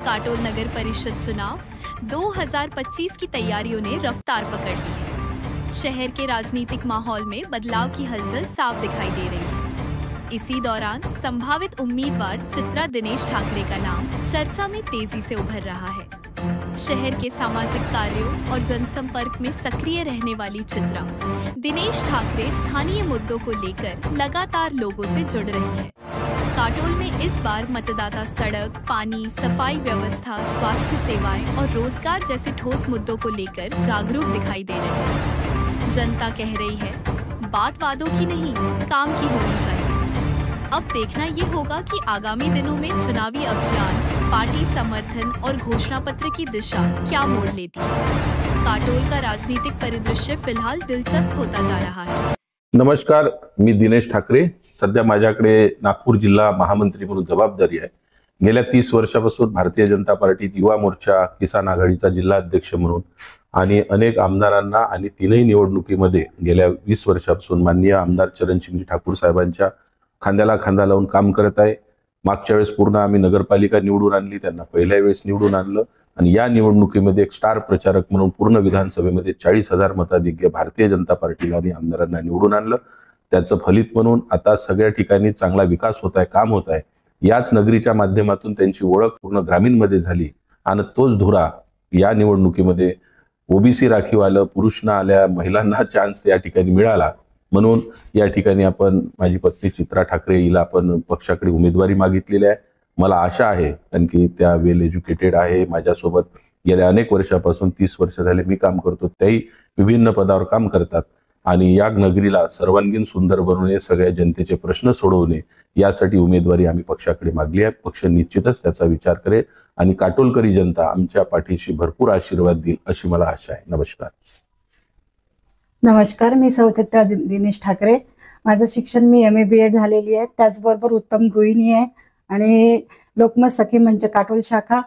काटोल नगर परिषद चुनाव 2025 की तैयारियों ने रफ्तार पकड़ ली है। शहर के राजनीतिक माहौल में बदलाव की हलचल साफ दिखाई दे रही है। इसी दौरान संभावित उम्मीदवार चित्रा दिनेश ठाकरे का नाम चर्चा में तेजी से उभर रहा है। शहर के सामाजिक कार्यों और जनसंपर्क में सक्रिय रहने वाली चित्रा दिनेश ठाकरे स्थानीय मुद्दों को लेकर लगातार लोगों से जुड़ रही है। काटोल में इस बार मतदाता सड़क, पानी, सफाई व्यवस्था, स्वास्थ्य सेवाएं और रोजगार जैसे ठोस मुद्दों को लेकर जागरूक दिखाई दे रहे हैं। जनता कह रही है, बात वादों की नहीं, काम की होनी चाहिए। अब देखना ये होगा कि आगामी दिनों में चुनावी अभियान, पार्टी समर्थन और घोषणा पत्र की दिशा क्या मोड़ लेती है। काटोल का राजनीतिक परिदृश्य फिलहाल दिलचस्प होता जा रहा है। नमस्कार, मी दिनेश ठाकरे। सध्या माझ्याकडे नागपूर जिल्हा महामंत्री म्हणून जबाबदारी आहे। गेल्या 30 वर्षापासून भारतीय जनता पार्टीत युवा मोर्चा, किसान आघाडीचा जिल्हा अध्यक्ष म्हणून आणि अनेक आमदारांना आणि तीनही निवडणुकीमध्ये गेल्या 20 वर्षापासून माननीय आमदार चरणसिंगजी ठाकूर साहेबांच्या खांद्याला खांदा लावून काम करत आहे। मागच्या वेळेस पूर्ण आम्ही नगरपालिका निवडून आणली, त्यांना पहिल्या वेळेस निवडून आणलं आणि या निवडणुकीमध्ये एक स्टार प्रचारक म्हणून पूर्ण विधानसभेमध्ये 40,000 मताधिक्य भारतीय जनता पार्टीला आणि आमदारांना निवडून आणलं। त्याचं फलित म्हणून आता सगळ्या ठिकाणी चांगला विकास होत आहे, काम होत आहे। याच नगरीच्या माध्यमातून त्यांची ओळख पूर्ण ग्रामीणमध्ये झाली आणि तोच धुरा या निवडणुकीमध्ये ओबीसी राखीव आलं, पुरुषांना आल्या, महिलांना चान्स या ठिकाणी मिळाला। म्हणून या ठिकाणी आपण माझी पत्नी चित्रा ठाकरे हिला आपण पक्षाकडे उमेदवारी मागितलेली आहे। मला आशा आहे कारण की त्या वेल एज्युकेटेड आहे, माझ्यासोबत गेल्या अनेक वर्षापासून 30 वर्ष झाले मी काम करतो, त्याही विभिन्न पदावर काम करतात आणि या नगरीला सर्वांगीण सुंदर बनवणे, सगळ्या जनतेचे प्रश्न सोडवणे यासाठी उमेदवारी आम्ही पक्षाकडे मागली आहे। पक्ष निश्चितच त्याचा विचार करेल आणि काटोलकरी जनता आमच्या पाठीशी भरपूर आशीर्वाद देईल अशी मला आशा आहे। नमस्कार। नमस्कार, मी सौ चित्रा दिनेश ठाकरे। माझं शिक्षण मी MA BEd झालेली आहे, त्याचबरोबर उत्तम गृहिणी आहे आणि लोकमत सखी मंच काटोल शाखा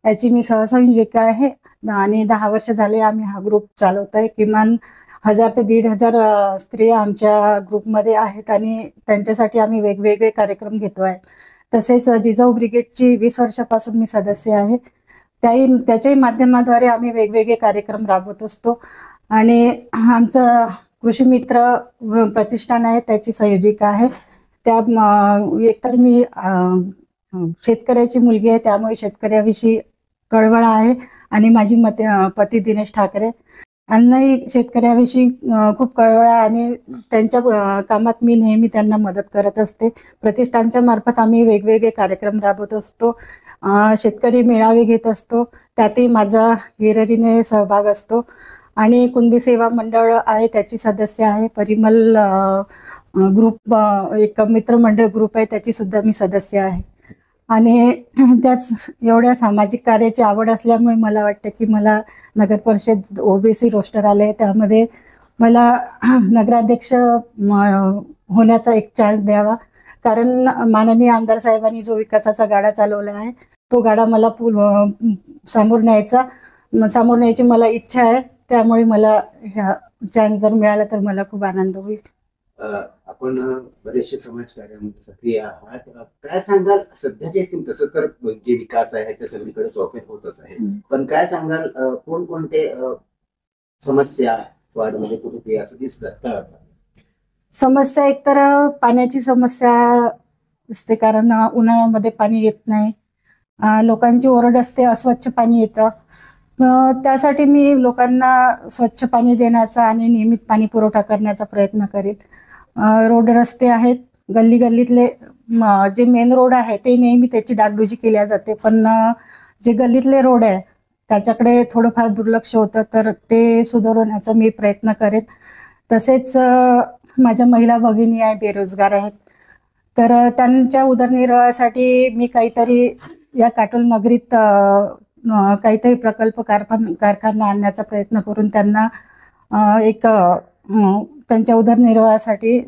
याची मी सहसंयोजिका आहे आणि 10 वर्ष झाले आम्ही हा ग्रुप चालवतोय। किमान 1000 ते 1,500 स्त्रिया आमच्या ग्रुपमध्ये आहेत आणि त्यांच्यासाठी आम्ही वेगवेगळे कार्यक्रम घेतो आहे। तसेच जिजाऊ ब्रिगेडची 20 वर्षापासून मी सदस्य आहे, त्याच्याही माध्यमाद्वारे आम्ही वेगवेगळे कार्यक्रम राबवत असतो आणि आमचं कृषी मित्र प्रतिष्ठान आहे, त्याची संयोजिका आहे। त्या एकतर मी शेतकऱ्याची मुलगी आहे, त्यामुळे शेतकऱ्याविषयी कळवळ आहे आणि माझी पती दिनेश ठाकरे यांनाही शेतकऱ्याविषयी खूप कळवळ आहे आणि त्यांच्या कामात मी नेहमी त्यांना मदत करत असते। प्रतिष्ठानच्या मार्फत आम्ही वेगवेगळे कार्यक्रम राबवत असतो, शेतकरी मेळावे घेत असतो, त्यातही माझा हिरिरीने सहभाग असतो आणि कुणबी सेवा मंडळ आहे त्याची सदस्य आहे। परिमल ग्रुप एक मित्रमंडळ ग्रुप आहे, त्याची सुद्धा मी सदस्य आहे आणि त्याच एवढ्या सामाजिक कार्याची आवड असल्यामुळे मला वाटतं की मला नगर परिषद ओबीसी रोस्टर आले, त्यामध्ये मला नगराध्यक्ष होण्याचा एक चान्स द्यावा। कारण माननीय आमदार साहेबांनी जो विकासाचा गाडा चालवला आहे तो गाडा मला समोर न्यायची मला इच्छा आहे, त्यामुळे मला ह्या चान्स जर मिळाला तर मला खूप आनंद होईल। आपण बरेचसे समाज कार्यामध्ये सक्रिय आहात, काय सांगाल सध्याच्या स्थितीत? तसं तर जे विकास आहे ते सगळीकडे चौफेर होतच आहे, पण काय सांगाल कोणकोणते समस्या वाढमध्ये कुठे असं दिसतात? समस्या एकतर पाण्याची समस्या असते, कारण उन्हाळ्यामध्ये पाणी येत नाही, लोकांची ओरड असते, अस्वच्छ पाणी येतं। त्यासाठी मी लोकांना स्वच्छ पाणी देण्याचा आणि नियमित पाणी पुरवठा करण्याचा प्रयत्न करेल। रोड रस्ते आहेत, गल्ली गल्लीतले जे मेन रोड आहे ते नेहमी त्याची डागडुजी केल्या जाते, पण जे गल्लीतले रोड आहे त्याच्याकडे थोडंफार दुर्लक्ष होतं, तर ते सुधारवण्याचा मी प्रयत्न करेन। तसेच माझ्या महिला भगिनी आहे, बेरोजगार आहेत, तर त्यांच्या उदरनिर्वाहासाठी मी काहीतरी या काटोल नगरीत काहीतरी प्रकल्प कारखाना आणण्याचा प्रयत्न करून त्यांना एक त्यांच्या उदरनिर्वाहासाठी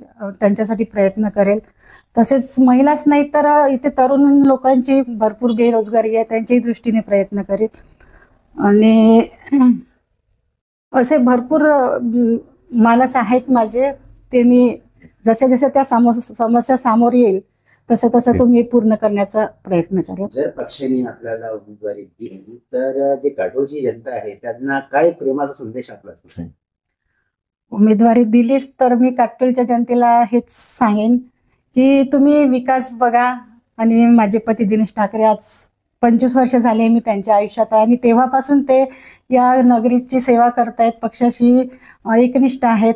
त्यांच्यासाठी प्रयत्न करेल। तसेच महिलाच नाही तर इथे तरुण लोकांची भरपूर बेरोजगारी आहे, त्यांच्याही दृष्टीने प्रयत्न करेल आणि असे भरपूर मानस आहेत माझे, ते मी जसे जसे त्या समस्या समोर येईल तसं तसं तुम्ही पूर्ण करण्याचा प्रयत्न करेन. जर पक्षाने आपल्याला उमेदवारी दिली तर जे काटोलची जनता आहे त्यांना काय प्रेमाचा संदेश आपला असेल? उमेदवारी दिलीच तर मी काटोलच्या जनतेला हेच सांगेन की तुम्ही विकास बघा. आणि माझे पती दिनेश ठाकरे आज 25 वर्ष झाले मी त्यांच्या आयुष्यात आहे आणि तेव्हापासून ते या नगरीची सेवा करतायत, पक्षाशी एकनिष्ठ आहेत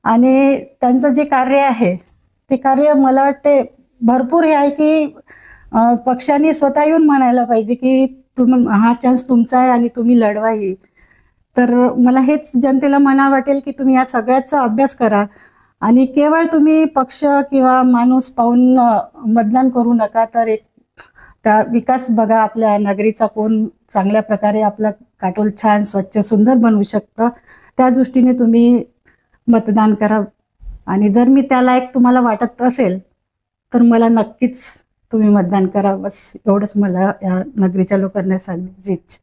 आणि त्यांचं जे कार्य आहे ते कार्य मला वाटते भरपूर हे आहे की पक्षाने स्वतः येऊन म्हणायला पाहिजे की हा चान्स तुमचा आहे आणि तुम्ही लढवाही. तर मला हेच जनतेला म्हणा वाटेल की तुम्ही या सगळ्याचा अभ्यास करा आणि केवळ तुम्ही पक्ष किंवा माणूस पाहून मतदान करू नका. तर एक त्या विकास बघा आपल्या नगरीचा, कोण चांगल्या प्रकारे आपला काटोल छान स्वच्छ सुंदर बनवू शकतं त्या दृष्टीने तुम्ही मतदान करा. आणि जर मी त्या लायक तुम्हाला वाटत असेल तर मला नक्कीच तुम्ही मतदान करा. बस एवढंच मला या नगरीच्या लोकांना सांगण्याची इच्छा.